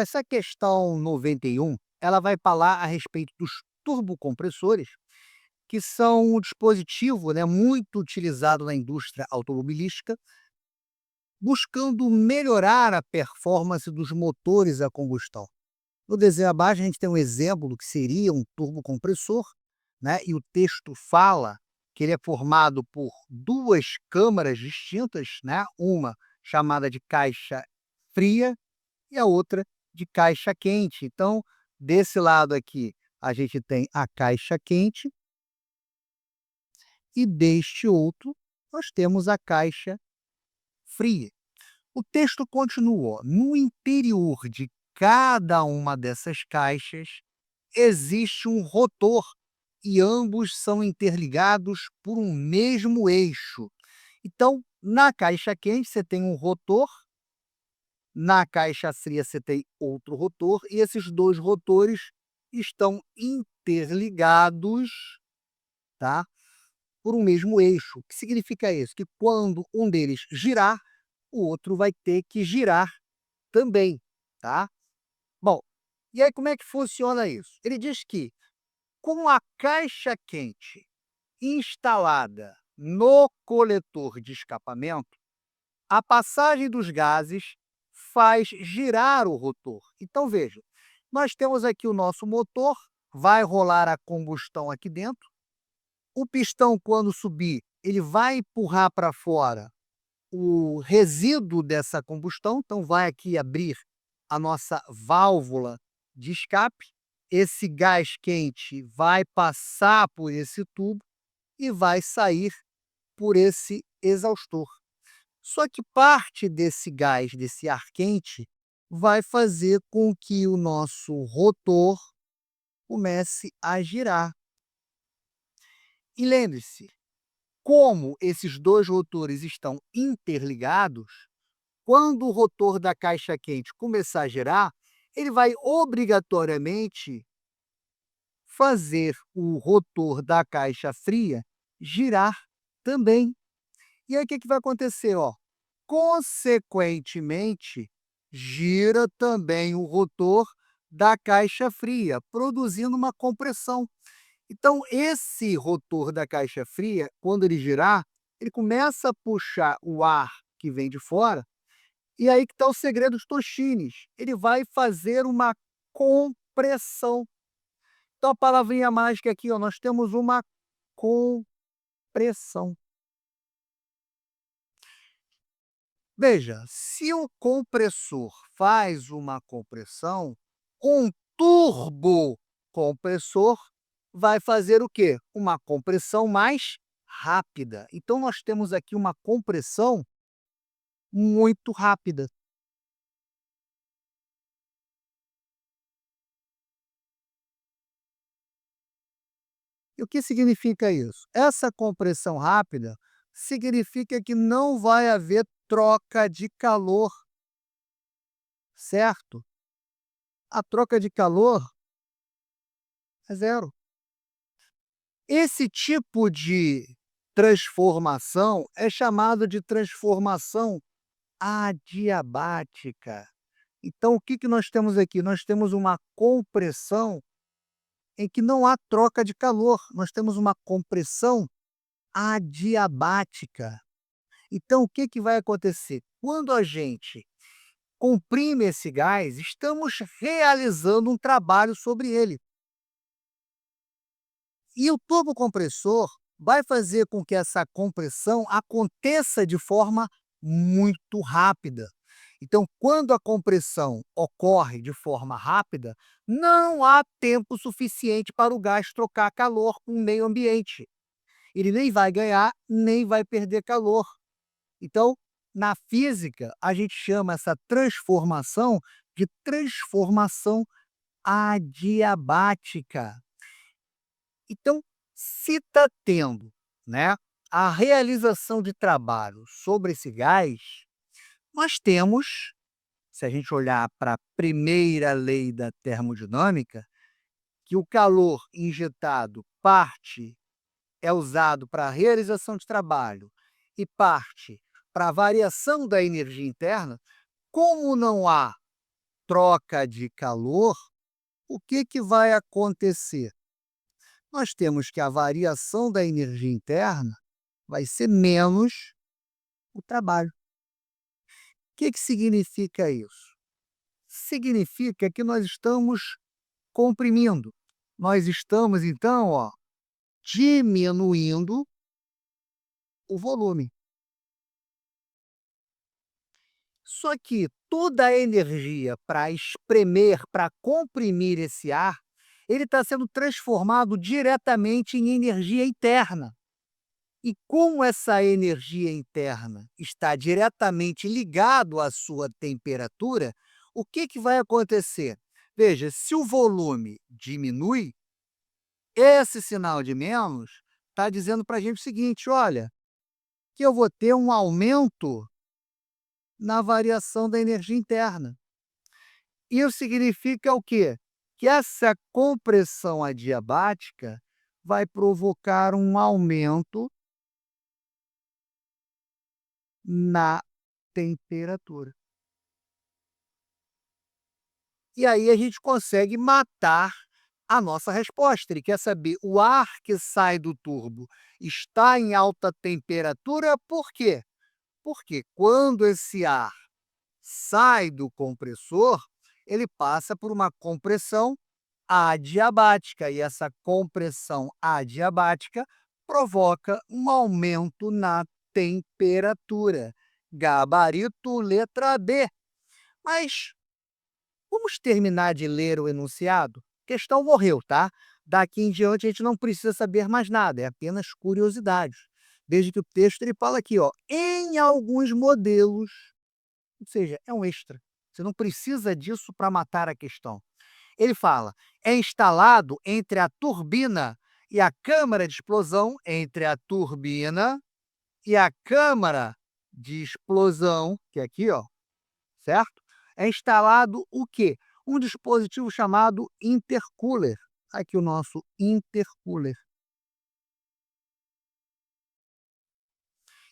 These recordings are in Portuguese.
essa questão 91, ela vai falar a respeito dos turbocompressores, que são um dispositivo, né, muito utilizado na indústria automobilística, buscando melhorar a performance dos motores a combustão. No desenho abaixo, a gente tem um exemplo do que seria um turbocompressor, né? E o texto fala que ele é formado por duas câmaras distintas, né? Uma chamada de caixa fria e a outra de caixa quente. Então, desse lado aqui, a gente tem a caixa quente e deste outro, nós temos a caixa fria. O texto continua: no interior de cada uma dessas caixas existe um rotor e ambos são interligados por um mesmo eixo. Então, na caixa quente você tem um rotor, na caixa fria você tem outro rotor e esses dois rotores estão interligados, tá, por um mesmo eixo. O que significa isso? Que quando um deles girar, o outro vai ter que girar também, tá? Bom, e aí como é que funciona isso? Ele diz que com a caixa quente instalada no coletor de escapamento, a passagem dos gases faz girar o rotor. Então veja, nós temos aqui o nosso motor, vai rolar a combustão aqui dentro, o pistão quando subir, ele vai empurrar para fora o resíduo dessa combustão, então vai aqui abrir a nossa válvula de escape, esse gás quente vai passar por esse tubo e vai sair por esse exaustor. Só que parte desse gás, desse ar quente, vai fazer com que o nosso rotor comece a girar. E lembre-se, como esses dois rotores estão interligados, quando o rotor da caixa quente começar a girar, ele vai obrigatoriamente fazer o rotor da caixa fria girar também. E aí o que que vai acontecer, ó? Consequentemente, gira também o rotor da caixa fria, produzindo uma compressão. Então, esse rotor da caixa fria, quando ele girar, ele começa a puxar o ar que vem de fora, e aí que está o segredo dos tochines. Ele vai fazer uma compressão. Então, a palavrinha mágica aqui, ó, nós temos uma compressão. Veja, se o compressor faz uma compressão, um turbocompressor vai fazer o quê? Uma compressão mais rápida. Então, nós temos aqui uma compressão muito rápida. E o que significa isso? Essa compressão rápida significa que não vai haver troca de calor, certo? A troca de calor é zero. Esse tipo de transformação é chamado de transformação adiabática. Então, o que que nós temos aqui? Nós temos uma compressão em que não há troca de calor, nós temos uma compressão adiabática. Então, o que que vai acontecer? Quando a gente comprime esse gás, estamos realizando um trabalho sobre ele. E o turbocompressor vai fazer com que essa compressão aconteça de forma muito rápida. Então, quando a compressão ocorre de forma rápida, não há tempo suficiente para o gás trocar calor com o meio ambiente. Ele nem vai ganhar, nem vai perder calor. Então, na física, a gente chama essa transformação de transformação adiabática. Então, se está tendo, né, a realização de trabalho sobre esse gás, nós temos, se a gente olhar para a primeira lei da termodinâmica, que o calor injetado parte é usado para a realização de trabalho e parte para a variação da energia interna, como não há troca de calor, o que que vai acontecer? Nós temos que a variação da energia interna vai ser menos o trabalho. O que que significa isso? Significa que nós estamos comprimindo. Nós estamos, então, ó, diminuindo o volume. Só que toda a energia para espremer, para comprimir esse ar, ele está sendo transformado diretamente em energia interna. E como essa energia interna está diretamente ligado à sua temperatura, o que que vai acontecer? Veja, se o volume diminui, esse sinal de menos está dizendo para a gente o seguinte: olha, que eu vou ter um aumento na variação da energia interna. Isso significa o quê? Que essa compressão adiabática vai provocar um aumento na temperatura. E aí a gente consegue matar a nossa resposta. Ele quer saber, o ar que sai do turbo está em alta temperatura, por quê? Porque quando esse ar sai do compressor, ele passa por uma compressão adiabática, e essa compressão adiabática provoca um aumento na temperatura. Gabarito letra B. Mas vamos terminar de ler o enunciado? A questão morreu, tá? Daqui em diante a gente não precisa saber mais nada, é apenas curiosidade. Desde que o texto ele fala aqui, ó, em alguns modelos, ou seja, é um extra. Você não precisa disso para matar a questão. Ele fala: é instalado entre a turbina e a câmara de explosão, entre a turbina e a câmara de explosão, que é aqui, ó, certo? É instalado o quê? Um dispositivo chamado intercooler. Aqui o nosso intercooler.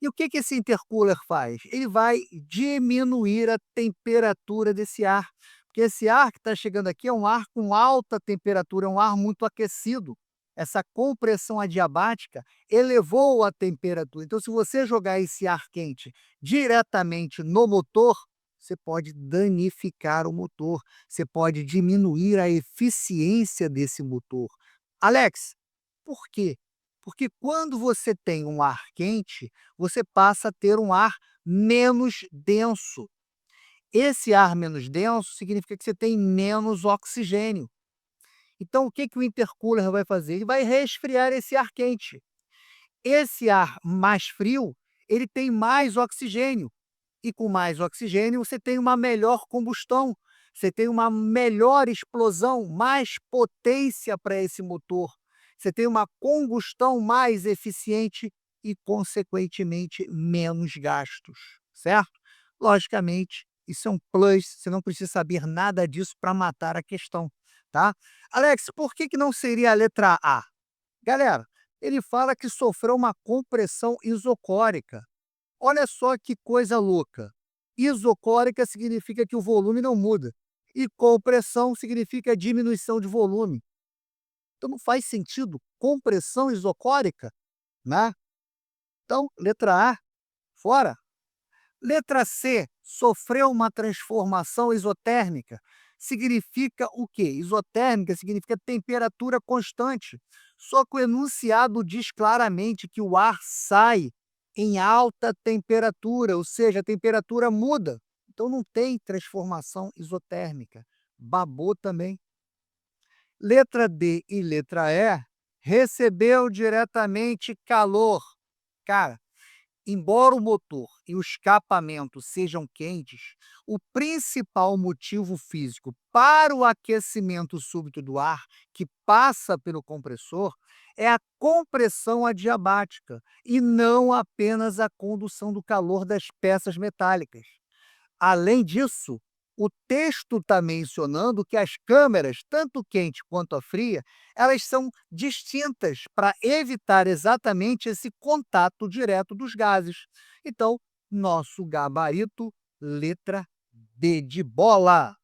E o que que esse intercooler faz? Ele vai diminuir a temperatura desse ar, porque esse ar que está chegando aqui é um ar com alta temperatura, é um ar muito aquecido. Essa compressão adiabática elevou a temperatura. Então, se você jogar esse ar quente diretamente no motor, você pode danificar o motor, você pode diminuir a eficiência desse motor. Alex, por quê? Porque quando você tem um ar quente, você passa a ter um ar menos denso. Esse ar menos denso significa que você tem menos oxigênio. Então, o que que o intercooler vai fazer? Ele vai resfriar esse ar quente. Esse ar mais frio, ele tem mais oxigênio. E com mais oxigênio, você tem uma melhor combustão, você tem uma melhor explosão, mais potência para esse motor, você tem uma combustão mais eficiente e, consequentemente, menos gastos, certo? Logicamente, isso é um plus, você não precisa saber nada disso para matar a questão, tá? Alex, por que que não seria a letra A? Galera, ele fala que sofreu uma compressão isocórica. Olha só que coisa louca. Isocórica significa que o volume não muda. E compressão significa diminuição de volume. Então não faz sentido compressão isocórica, né? Então, letra A, fora. Letra C, sofreu uma transformação isotérmica. Significa o quê? Isotérmica significa temperatura constante. Só que o enunciado diz claramente que o ar sai em alta temperatura, ou seja, a temperatura muda. Então não tem transformação isotérmica. Babou também. Letra D e letra E, recebeu diretamente calor. Cara, embora o motor e o escapamento sejam quentes, o principal motivo físico para o aquecimento súbito do ar que passa pelo compressor é a compressão adiabática e não apenas a condução do calor das peças metálicas. Além disso, o texto está mencionando que as câmeras, tanto quente quanto a fria, elas são distintas para evitar exatamente esse contato direto dos gases. Então, nosso gabarito, letra D de bola.